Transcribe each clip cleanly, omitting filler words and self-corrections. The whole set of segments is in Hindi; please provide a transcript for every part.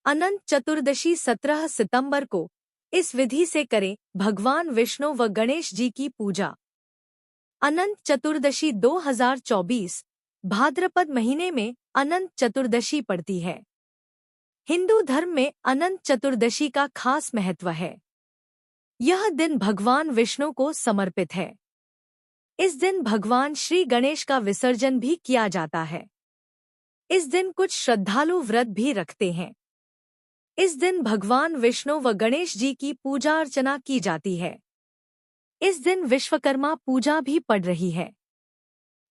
अनंत चतुर्दशी 17 सितंबर को इस विधि से करें भगवान विष्णु व गणेश जी की पूजा। अनंत चतुर्दशी 2024 भाद्रपद महीने में अनंत चतुर्दशी पड़ती है। हिंदू धर्म में अनंत चतुर्दशी का खास महत्व है। यह दिन भगवान विष्णु को समर्पित है। इस दिन भगवान श्री गणेश का विसर्जन भी किया जाता है। इस दिन कुछ श्रद्धालु व्रत भी रखते हैं। इस दिन भगवान विष्णु व गणेश जी की पूजा अर्चना की जाती है। इस दिन विश्वकर्मा पूजा भी पड़ रही है।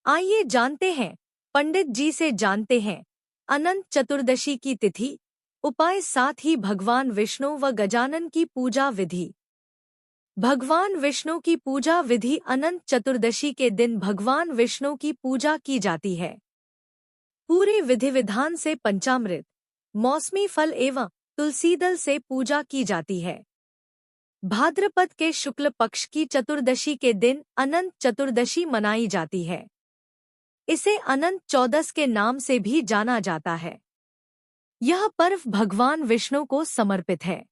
आइए जानते हैं, पंडित जी से जानते हैं अनंत चतुर्दशी की तिथि, उपाय, साथ ही भगवान विष्णु व गजानन की पूजा विधि। भगवान विष्णु की पूजा विधि। अनंत चतुर्दशी के दिन भगवान विष्णु की पूजा की जाती है। पूरे विधि विधान से पंचामृत, मौसमी फल एवं तुलसी दल से पूजा की जाती है। भाद्रपद के शुक्ल पक्ष की चतुर्दशी के दिन अनंत चतुर्दशी मनाई जाती है। इसे अनंत चौदस के नाम से भी जाना जाता है। यह पर्व भगवान विष्णु को समर्पित है।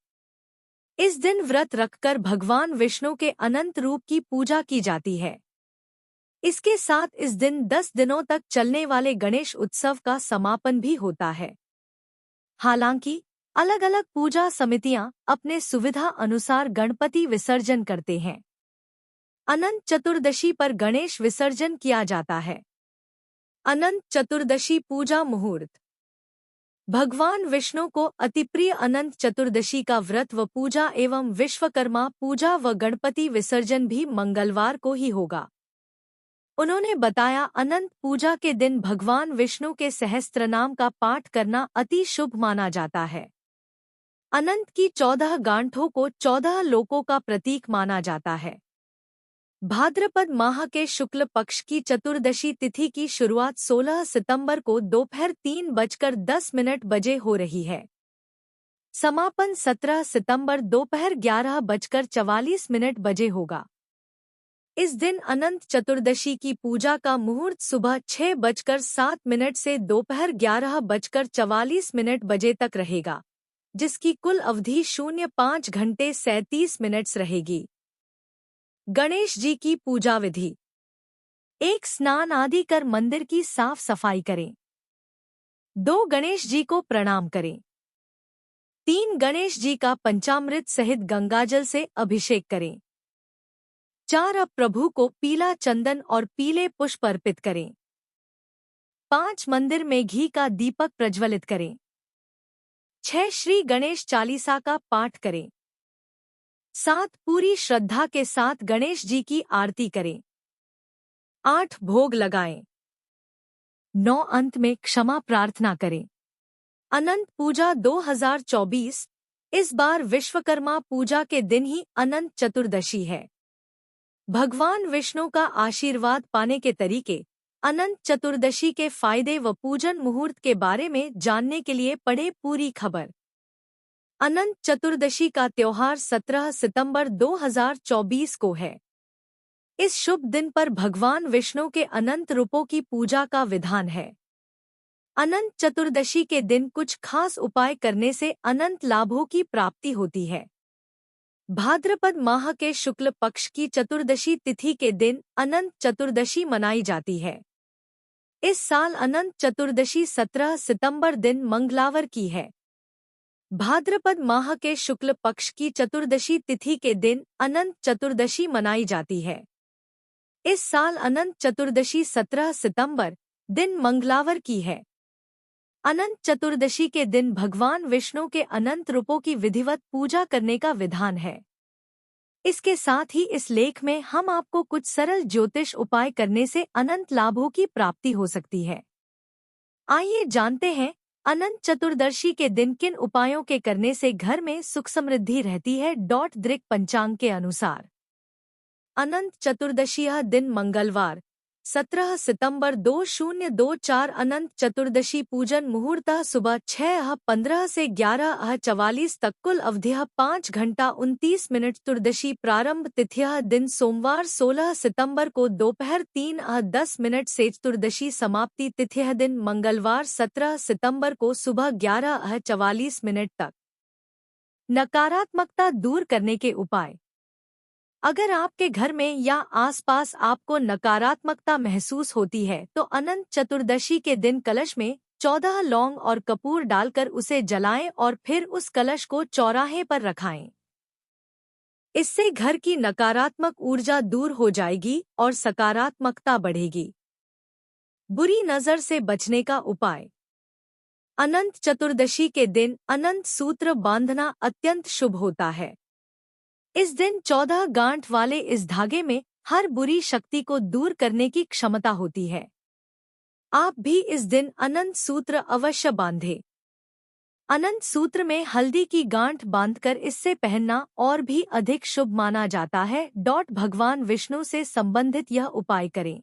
इस दिन व्रत रखकर भगवान विष्णु के अनंत रूप की पूजा की जाती है। इसके साथ इस दिन 10 दिनों तक चलने वाले गणेश उत्सव का समापन भी होता है। हालांकि अलग अलग पूजा समितियां अपने सुविधा अनुसार गणपति विसर्जन करते हैं। अनंत चतुर्दशी पर गणेश विसर्जन किया जाता है। अनंत चतुर्दशी पूजा मुहूर्त। भगवान विष्णु को अतिप्रिय अनंत चतुर्दशी का व्रत व पूजा एवं विश्वकर्मा पूजा व गणपति विसर्जन भी मंगलवार को ही होगा। उन्होंने बताया, अनंत पूजा के दिन भगवान विष्णु के सहस्त्रनाम का पाठ करना अति शुभ माना जाता है। अनंत की 14 गांठों को 14 लोकों का प्रतीक माना जाता है। भाद्रपद माह के शुक्ल पक्ष की चतुर्दशी तिथि की शुरुआत 16 सितंबर को दोपहर 3:10 बजे हो रही है। समापन 17 सितंबर दोपहर 11:44 बजे होगा। इस दिन अनंत चतुर्दशी की पूजा का मुहूर्त सुबह 6:07 से दोपहर 11:44 बजे तक रहेगा, जिसकी कुल अवधि 05 घंटे 37 मिनट्स रहेगी। गणेश जी की पूजा विधि। 1. स्नान आदि कर मंदिर की साफ सफाई करें। 2. गणेश जी को प्रणाम करें। 3. गणेश जी का पंचामृत सहित गंगाजल से अभिषेक करें। 4. अब प्रभु को पीला चंदन और पीले पुष्प अर्पित करें। 5. मंदिर में घी का दीपक प्रज्वलित करें। 6. श्री गणेश चालीसा का पाठ करें। 7. पूरी श्रद्धा के साथ गणेश जी की आरती करें। 8. भोग लगाएं। 9. अंत में क्षमा प्रार्थना करें। अनंत पूजा 2024 इस बार विश्वकर्मा पूजा के दिन ही अनंत चतुर्दशी है। भगवान विष्णु का आशीर्वाद पाने के तरीके, अनंत चतुर्दशी के फायदे व पूजन मुहूर्त के बारे में जानने के लिए पढ़े पूरी खबर। अनंत चतुर्दशी का त्योहार 17 सितंबर 2024 को है। इस शुभ दिन पर भगवान विष्णु के अनंत रूपों की पूजा का विधान है। अनंत चतुर्दशी के दिन कुछ खास उपाय करने से अनंत लाभों की प्राप्ति होती है। भाद्रपद माह के शुक्ल पक्ष की चतुर्दशी तिथि के दिन अनंत चतुर्दशी मनाई जाती है। इस साल अनंत चतुर्दशी 17 सितंबर दिन मंगलवार की है। भाद्रपद माह के शुक्ल पक्ष की चतुर्दशी तिथि के दिन अनंत चतुर्दशी मनाई जाती है। इस साल अनंत चतुर्दशी 17 सितंबर दिन मंगलवार की है। अनंत चतुर्दशी के दिन भगवान विष्णु के अनंत रूपों की विधिवत पूजा करने का विधान है। इसके साथ ही इस लेख में हम आपको कुछ सरल ज्योतिष उपाय करने से अनंत लाभों की प्राप्ति हो सकती है। आइए जानते हैं, अनंत चतुर्दशी के दिन किन उपायों के करने से घर में सुख समृद्धि रहती है। दृक पंचांग के अनुसार अनंत चतुर्दशी यह दिन मंगलवार 17 सितंबर 2024 अनंत चतुर्दशी पूजन मुहूर्त सुबह 6:15 से 11:44 तक कुल अवधि 5 घंटा 29 मिनट। चतुर्दशी प्रारंभ तिथि दिन सोमवार 16 सितंबर को दोपहर 3:10 से। चतुर्दशी समाप्ति तिथि दिन मंगलवार 17 सितंबर को सुबह 11:44 तक। नकारात्मकता दूर करने के उपाय। अगर आपके घर में या आसपास आपको नकारात्मकता महसूस होती है तो अनंत चतुर्दशी के दिन कलश में 14 लौंग और कपूर डालकर उसे जलाएं और फिर उस कलश को चौराहे पर रखाएं। इससे घर की नकारात्मक ऊर्जा दूर हो जाएगी और सकारात्मकता बढ़ेगी। बुरी नजर से बचने का उपाय। अनंत चतुर्दशी के दिन अनंत सूत्र बांधना अत्यंत शुभ होता है। इस दिन 14 गांठ वाले इस धागे में हर बुरी शक्ति को दूर करने की क्षमता होती है। आप भी इस दिन अनंत सूत्र अवश्य बांधें। अनंत सूत्र में हल्दी की गांठ बांधकर इससे पहनना और भी अधिक शुभ माना जाता है। भगवान विष्णु से संबंधित यह उपाय करें।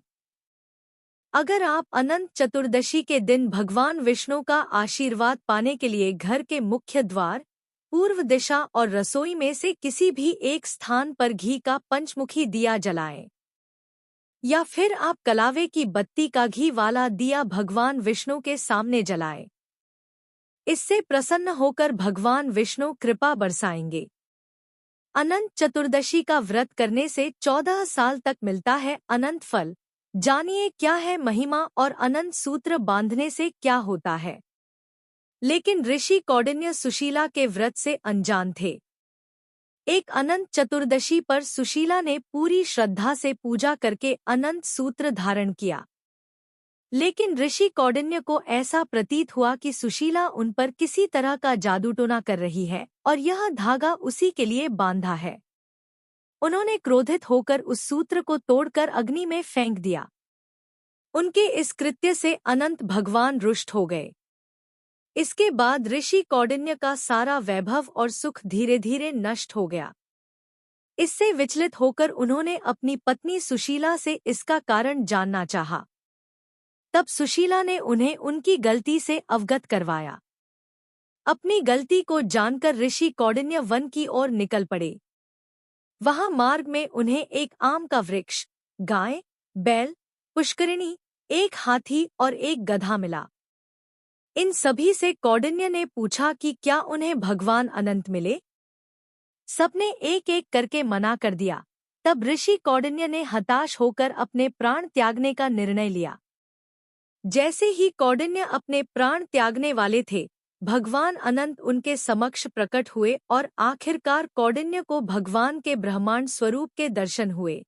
अगर आप अनंत चतुर्दशी के दिन भगवान विष्णु का आशीर्वाद पाने के लिए घर के मुख्य द्वार, पूर्व दिशा और रसोई में से किसी भी एक स्थान पर घी का पंचमुखी दिया जलाएं, या फिर आप कलावे की बत्ती का घी वाला दिया भगवान विष्णु के सामने जलाएं। इससे प्रसन्न होकर भगवान विष्णु कृपा बरसाएंगे। अनंत चतुर्दशी का व्रत करने से 14 साल तक मिलता है अनंत फल। जानिए क्या है महिमा और अनंत सूत्र बांधने से क्या होता है। लेकिन ऋषि कौंडिन्य सुशीला के व्रत से अनजान थे। एक अनंत चतुर्दशी पर सुशीला ने पूरी श्रद्धा से पूजा करके अनंत सूत्र धारण किया। लेकिन ऋषि कौंडिन्य को ऐसा प्रतीत हुआ कि सुशीला उन पर किसी तरह का जादूटोना कर रही है और यह धागा उसी के लिए बांधा है। उन्होंने क्रोधित होकर उस सूत्र को तोड़कर अग्नि में फेंक दिया। उनके इस कृत्य से अनंत भगवान रुष्ट हो गए। इसके बाद ऋषि कौंडिन्य का सारा वैभव और सुख धीरे धीरे नष्ट हो गया। इससे विचलित होकर उन्होंने अपनी पत्नी सुशीला से इसका कारण जानना चाहा। तब सुशीला ने उन्हें उनकी गलती से अवगत करवाया। अपनी गलती को जानकर ऋषि कौंडिन्य वन की ओर निकल पड़े। वहां मार्ग में उन्हें एक आम का वृक्ष, गाय, बैल, पुष्करिणी, एक हाथी और एक गधा मिला। इन सभी से कौंडिन्य ने पूछा कि क्या उन्हें भगवान अनंत मिले। सबने एक एक करके मना कर दिया। तब ऋषि कौंडिन्य ने हताश होकर अपने प्राण त्यागने का निर्णय लिया। जैसे ही कौंडिन्य अपने प्राण त्यागने वाले थे, भगवान अनंत उनके समक्ष प्रकट हुए और आखिरकार कौंडिन्य को भगवान के ब्रह्मांड स्वरूप के दर्शन हुए।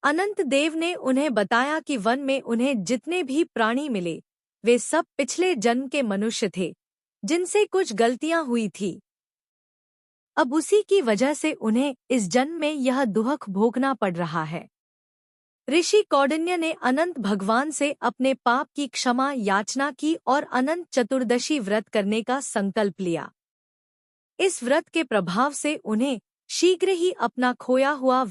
अनंत देव ने उन्हें बताया कि वन में उन्हें जितने भी प्राणी मिले वे सब पिछले जन्म के मनुष्य थे, जिनसे कुछ गलतियां हुई थी। अब उसी की वजह से उन्हें इस जन्म में यह दुख भोगना पड़ रहा है। ऋषि कौंडिन्य ने अनंत भगवान से अपने पाप की क्षमा याचना की और अनंत चतुर्दशी व्रत करने का संकल्प लिया। इस व्रत के प्रभाव से उन्हें शीघ्र ही अपना खोया हुआ